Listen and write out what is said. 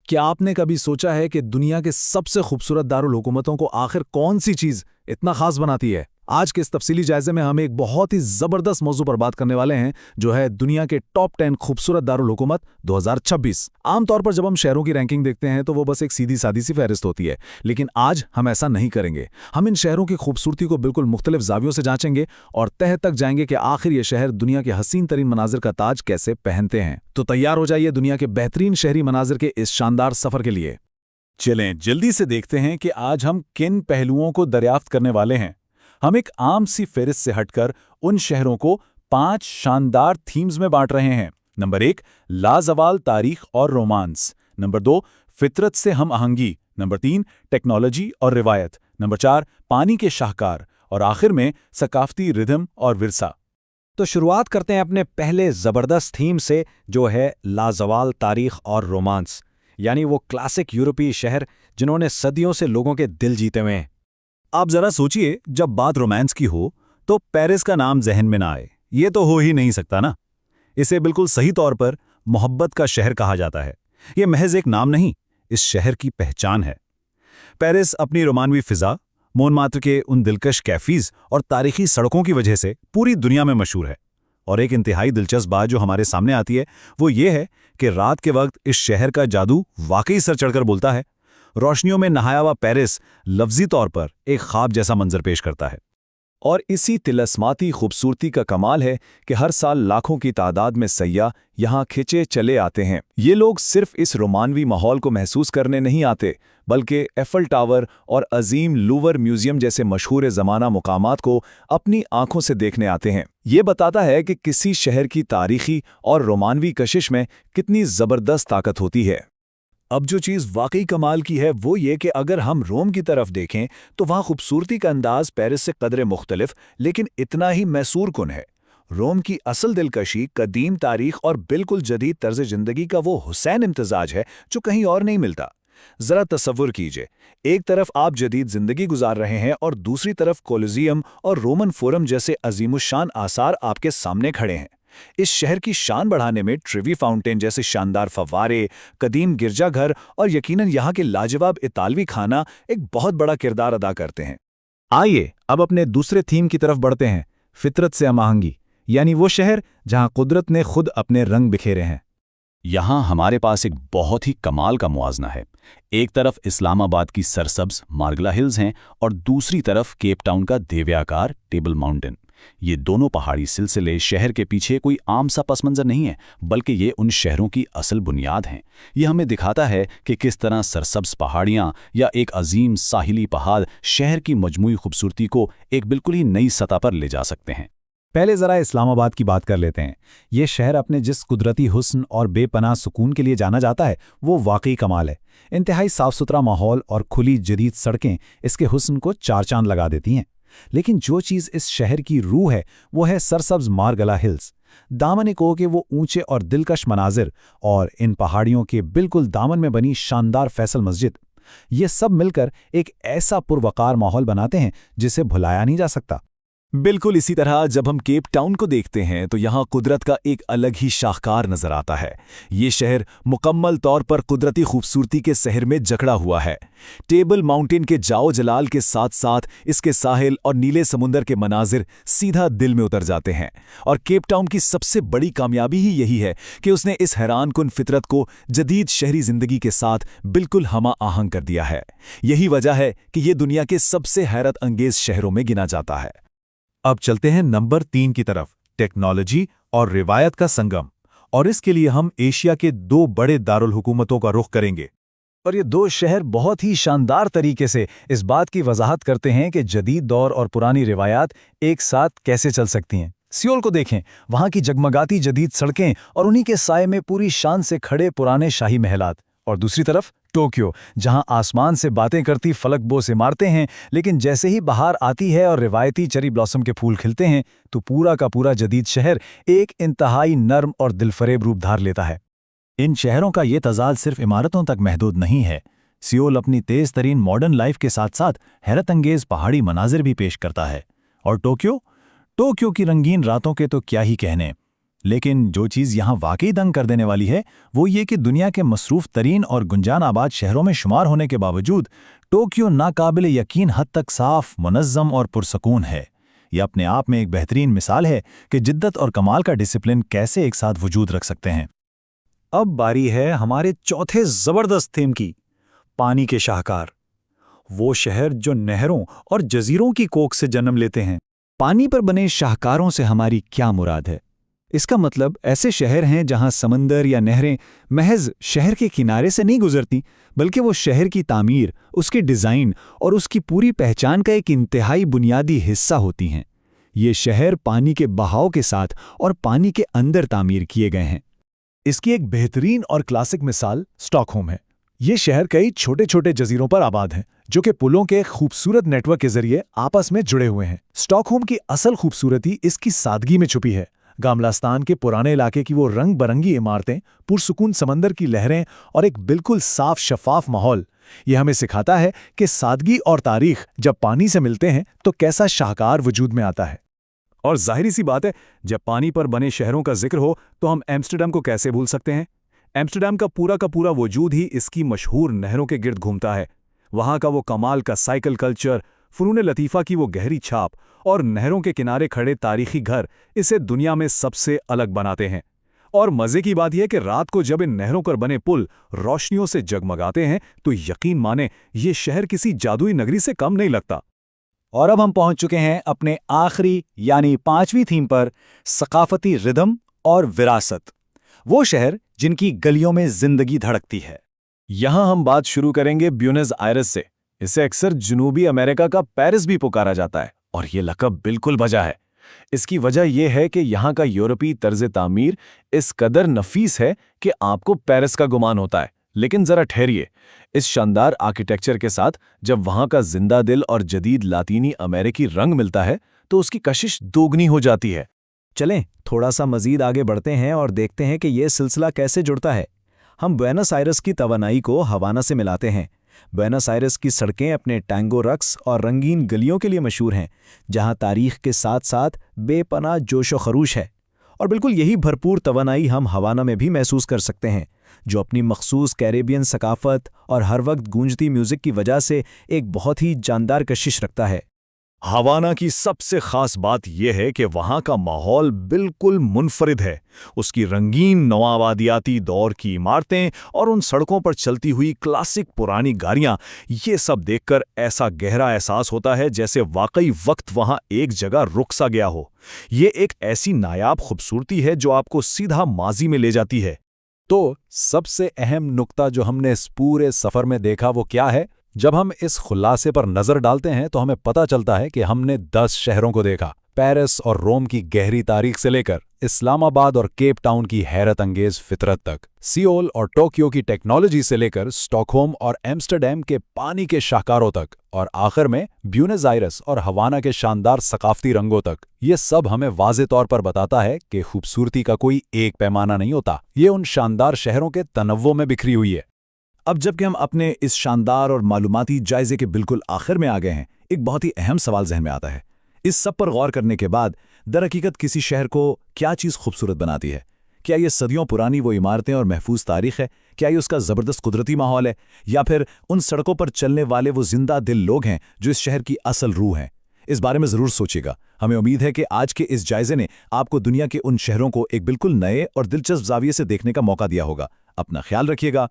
क्या आपने कभी सोचा है कि दुनिया के सबसे खूबसूरत दारुल हुकूमतों को आखिर कौन सी चीज इतना खास बनाती है? आज के इस तफसीली जायजे में हम एक बहुत ही जबरदस्त मौजू पर बात करने वाले हैं, जो है दुनिया के टॉप 10 खूबसूरत दारुल हुकूमत 2026। आमतौर पर जब हम शहरों की रैंकिंग देखते हैं तो वो बस एक सीधी सादी सी फहरिस्त होती है, लेकिन आज हम ऐसा नहीं करेंगे। हम इन शहरों की खूबसूरती को बिल्कुल मुख्तलिफ जावियों से जांचेंगे और तह तक जाएंगे कि आखिर ये शहर दुनिया के हसीन तरीन मनाजिर का ताज कैसे पहनते हैं। तो तैयार हो जाइए दुनिया के बेहतरीन शहरी मनाजिर के इस शानदार सफर के लिए। चलें जल्दी से देखते हैं कि आज हम किन पहलुओं को दरियाफ्त करने वाले हैं। हम एक आम सी फेरिस्त से हटकर उन शहरों को 5 शानदार थीम्स में बांट रहे हैं। नंबर 1, लाजवाल तारीख और रोमांस। नंबर 2, फितरत से हम आहंगी। नंबर 3, टेक्नोलॉजी और रिवायत। नंबर 4, पानी के शाहकार। और आखिर में सकाफती रिदम और विरसा। तो शुरुआत करते हैं अपने पहले ज़बरदस्त थीम से, जो है लाजवाल तारीख और रोमांस, यानी वो क्लासिक यूरोपीय शहर जिन्होंने सदियों से लोगों के दिल जीते हुए हैं। आप जरा सोचिए, जब बात रोमांस की हो तो पेरिस का नाम जहन में ना आए। ये तो हो ही नहीं सकता ना। इसे बिल्कुल सही तौर पर मोहब्बत का शहर कहा जाता है। ये महज एक नाम नहीं, इस शहर की पहचान है। पेरिस अपनी रोमानवी फिजा, मोनमार्त्र के उन दिलकश कैफीज और तारीखी सड़कों की वजह से पूरी दुनिया में मशहूर है। और एक इंतहाई दिलचस्प बात जो हमारे सामने आती है वो ये है कि रात के वक्त इस शहर का जादू वाकई सर चढ़कर बोलता है। रोशनियों में नहाया हुआ पेरिस लफ्जी तौर पर एक ख्वाब जैसा मंजर पेश करता है। और इसी तिलस्माती खूबसूरती का कमाल है कि हर साल लाखों की तादाद में सैयाह यहाँ खिंचे चले आते हैं। ये लोग सिर्फ इस रोमानवी माहौल को महसूस करने नहीं आते, बल्कि एफल टावर और अजीम लूवर म्यूजियम जैसे मशहूर ज़माना मुकामात को अपनी आंखों से देखने आते हैं। ये बताता है कि किसी शहर की तारीखी और रोमानवी कशिश में कितनी ज़बरदस्त ताकत होती है। अब जो चीज़ वाकई कमाल की है वो ये कि अगर हम रोम की तरफ देखें तो वहाँ खूबसूरती का अंदाज पेरिस से कदरे मुख्तलिफ लेकिन इतना ही मैसूर कुन है। रोम की असल दिलकशी कदीम तारीख और बिल्कुल जदीद तर्ज जिंदगी का वो हुसैन इम्तजाज है जो कहीं और नहीं मिलता। जरा तसव्वुर कीजिए, एक तरफ आप जदीद जिंदगी गुजार रहे हैं और दूसरी तरफ कोलिजियम और रोमन फोरम जैसे अजीमुशान आसार आपके सामने खड़े हैं। इस शहर की शान बढ़ाने में ट्रिवी फाउंटेन जैसे शानदार फव्वारे, कदीम गिरजाघर और यकीनन यहाँ के लाजवाब इतालवी खाना एक बहुत बड़ा किरदार अदा करते हैं। आइए अब अपने दूसरे थीम की तरफ बढ़ते हैं, फितरत से हम आहंगी, यानी वो शहर जहाँ कुदरत ने खुद अपने रंग बिखेरे हैं। यहाँ हमारे पास एक बहुत ही कमाल का मुआजना है। एक तरफ इस्लामाबाद की सरसब्ज मार्गला हिल्स हैं और दूसरी तरफ केप टाउन का देव्याकार टेबल माउंटेन। ये दोनों पहाड़ी सिलसिले शहर के पीछे कोई आम सा पस मंजर नहीं है, बल्कि ये उन शहरों की असल बुनियाद हैं। ये हमें दिखाता है कि किस तरह सरसब्ज पहाड़ियाँ या एक अजीम साहिली पहाड़ शहर की मजमूई खूबसूरती को एक बिल्कुल ही नई सतह पर ले जा सकते हैं। पहले ज़रा इस्लामाबाद की बात कर लेते हैं। ये शहर अपने जिस कुदरती हुस्न और बेपनाह सुकून के लिए जाना जाता है वो वाकई कमाल है। इंतहाई साफ सुथरा माहौल और खुली जदीद सड़कें इसके हुस्न को चार चांद लगा देती हैं। लेकिन जो चीज़ इस शहर की रूह है वो है सरसब्ज मार्गला हिल्स। दामन को के वो ऊंचे और दिलकश मनाजिर और इन पहाड़ियों के बिल्कुल दामन में बनी शानदार फैसल मस्जिद, ये सब मिलकर एक ऐसा पुरवकार माहौल बनाते हैं जिसे भुलाया नहीं जा सकता। बिल्कुल इसी तरह जब हम केप टाउन को देखते हैं तो यहाँ कुदरत का एक अलग ही शाहकार नजर आता है। ये शहर मुकम्मल तौर पर कुदरती खूबसूरती के शहर में जकड़ा हुआ है। टेबल माउंटेन के जाओ जलाल के साथ साथ इसके साहिल और नीले समुंदर के मनाजिर सीधा दिल में उतर जाते हैं। और केप टाउन की सबसे बड़ी कामयाबी ही यही है कि उसने इस हैरान कुन फितरत को जदीद शहरी जिंदगी के साथ बिल्कुल हमा आहंग कर दिया है। यही वजह है कि ये दुनिया के सबसे हैरत अंगेज शहरों में गिना जाता है। अब चलते हैं नंबर 3 की तरफ, टेक्नोलॉजी और रिवायत का संगम। और इसके लिए हम एशिया के 2 बड़े दारुल हुकूमतों का रुख करेंगे। और ये 2 शहर बहुत ही शानदार तरीके से इस बात की वजाहत करते हैं कि जदीद दौर और पुरानी रिवायात एक साथ कैसे चल सकती हैं। सियोल को देखें, वहाँ की जगमगाती जदीद सड़कें और उन्हीं के साए में पूरी शान से खड़े पुराने शाही महलात। और दूसरी तरफ टोक्यो, जहां आसमान से बातें करती फलकबोस इमारतें हैं, लेकिन जैसे ही बहार आती है और रिवायती चेरी ब्लॉसम के फूल खिलते हैं तो पूरा का पूरा जदीद शहर एक इंतहाई नर्म और दिलफरेब रूप धार लेता है। इन शहरों का ये तजाद सिर्फ इमारतों तक महदूद नहीं है। सियोल अपनी तेज तरीन मॉडर्न लाइफ के साथ साथ हैरत अंगेज पहाड़ी मनाजिर भी पेश करता है। और टोक्यो की रंगीन रातों के तो क्या ही कहने। लेकिन जो चीज़ यहाँ वाकई दंग कर देने वाली है वो ये कि दुनिया के मसरूफ़ तरीन और गुंजान आबाद शहरों में शुमार होने के बावजूद टोक्यो नाकाबिल यकीन हद तक साफ, मुनज़्ज़म और पुरसकून है। यह अपने आप में एक बेहतरीन मिसाल है कि जिद्दत और कमाल का डिसिप्लिन कैसे एक साथ वजूद रख सकते हैं। अब बारी है हमारे चौथे जबरदस्त थीम की, पानी के शाहकार। वो शहर जो नहरों और जजीरों की कोख से जन्म लेते हैं। पानी पर बने शाहकारों से हमारी क्या मुराद है? इसका मतलब ऐसे शहर हैं जहां समंदर या नहरें महज शहर के किनारे से नहीं गुजरती, बल्कि वो शहर की तामीर, उसके डिज़ाइन और उसकी पूरी पहचान का एक इंतहाई बुनियादी हिस्सा होती हैं। ये शहर पानी के बहाव के साथ और पानी के अंदर तामीर किए गए हैं। इसकी एक बेहतरीन और क्लासिक मिसाल स्टॉकहोम है। ये शहर कई छोटे छोटे जजीरों पर आबाद हैं, जो कि पुलों के खूबसूरत नेटवर्क के जरिए आपस में जुड़े हुए हैं। स्टॉकहोम की असल खूबसूरती इसकी सादगी में छुपी है। गामलास्तान के पुराने इलाके की वो रंग बरंगी इमारतें, पुरसुकून समंदर की लहरें और एक बिल्कुल साफ शफाफ माहौल, ये हमें सिखाता है कि सादगी और तारीख जब पानी से मिलते हैं तो कैसा शाहकार वजूद में आता है। और जाहिर सी बात है, जब पानी पर बने शहरों का जिक्र हो तो हम एम्स्टर्डम को कैसे भूल सकते हैं। एम्स्टर्डम का पूरा वजूद ही इसकी मशहूर नहरों के गिर्द घूमता है। वहाँ का वो कमाल का साइकिल कल्चर, फ़नून लतीफ़ा की वो गहरी छाप और नहरों के किनारे खड़े तारीखी घर इसे दुनिया में सबसे अलग बनाते हैं। और मज़े की बात यह कि रात को जब इन नहरों पर बने पुल रोशनियों से जगमगाते हैं तो यकीन माने ये शहर किसी जादुई नगरी से कम नहीं लगता। और अब हम पहुंच चुके हैं अपने आखिरी यानी 5वीं थीम पर, सकाफती रिदम और विरासत। वो शहर जिनकी गलियों में जिंदगी धड़कती है। यहां हम बात शुरू करेंगे ब्यूनस आयरस से। इसे अक्सर जनूबी अमेरिका का पेरिस भी पुकारा जाता है और ये लक़ब बिल्कुल वजह है। इसकी वजह यह है कि यहाँ का यूरोपीय तर्ज तामीर इस कदर नफीस है कि आपको पेरिस का गुमान होता है। लेकिन जरा ठहरिए, इस शानदार आर्किटेक्चर के साथ जब वहाँ का जिंदा दिल और जदीद लातीनी अमेरिकी रंग मिलता है तो उसकी कशिश दोगुनी हो जाती है। चलें थोड़ा सा मजीद आगे बढ़ते हैं और देखते हैं कि यह सिलसिला कैसे जुड़ता है। हम बुएनस आयरस की तवानाई को हवाना से मिलाते हैं। बुएनस आयरस की सड़कें अपने टैंगो रक्स और रंगीन गलियों के लिए मशहूर हैं, जहां तारीख के साथ साथ बेपनाह जोश व खरूश है। और बिल्कुल यही भरपूर तवानाई हम हवाना में भी महसूस कर सकते हैं, जो अपनी मखसूस कैरेबियन सकाफत और हर वक्त गूंजती म्यूज़िक की वजह से एक बहुत ही जानदार कशिश रखता है। हवाना की सबसे खास बात यह है कि वहाँ का माहौल बिल्कुल मुनफरिद है। उसकी रंगीन नवाबादियाती दौर की इमारतें और उन सड़कों पर चलती हुई क्लासिक पुरानी गाड़ियाँ, ये सब देखकर ऐसा गहरा एहसास होता है जैसे वाकई वक्त वहाँ एक जगह रुक सा गया हो। ये एक ऐसी नायाब खूबसूरती है जो आपको सीधा माजी में ले जाती है। तो सबसे अहम नुक्ता जो हमने इस पूरे सफ़र में देखा वो क्या है? जब हम इस खुलासे पर नज़र डालते हैं तो हमें पता चलता है कि हमने 10 शहरों को देखा। पेरिस और रोम की गहरी तारीख से लेकर इस्लामाबाद और केप टाउन की हैरत अंगेज फितरत तक, सियोल और टोक्यो की टेक्नोलॉजी से लेकर स्टॉकहोम और एम्स्टर्डम के पानी के शाहकारों तक, और आखिर में ब्यूनस आयरस और हवाना के शानदार सकाफती रंगों तक। ये सब हमें वाज़े तौर पर बताता है कि खूबसूरती का कोई एक पैमाना नहीं होता, ये उन शानदार शहरों के तनव्वुं में बिखरी हुई है। अब जबकि हम अपने इस शानदार और मालूमाती जायजे के बिल्कुल आखिर में आ गए हैं, एक बहुत ही अहम सवाल जहन में आता है। इस सब पर गौर करने के बाद दरहकीकत किसी शहर को क्या चीज़ खूबसूरत बनाती है? क्या ये सदियों पुरानी वो इमारतें और महफूज तारीख है? क्या ये उसका ज़बरदस्त कुदरती माहौल है? या फिर उन सड़कों पर चलने वाले वो जिंदा दिल लोग हैं जो इस शहर की असल रूह हैं? इस बारे में ज़रूर सोचिएगा। हमें उम्मीद है कि आज के इस जायजे ने आपको दुनिया के उन शहरों को एक बिल्कुल नए और दिलचस्प ज़ाविये से देखने का मौका दिया होगा। अपना ख्याल रखिएगा।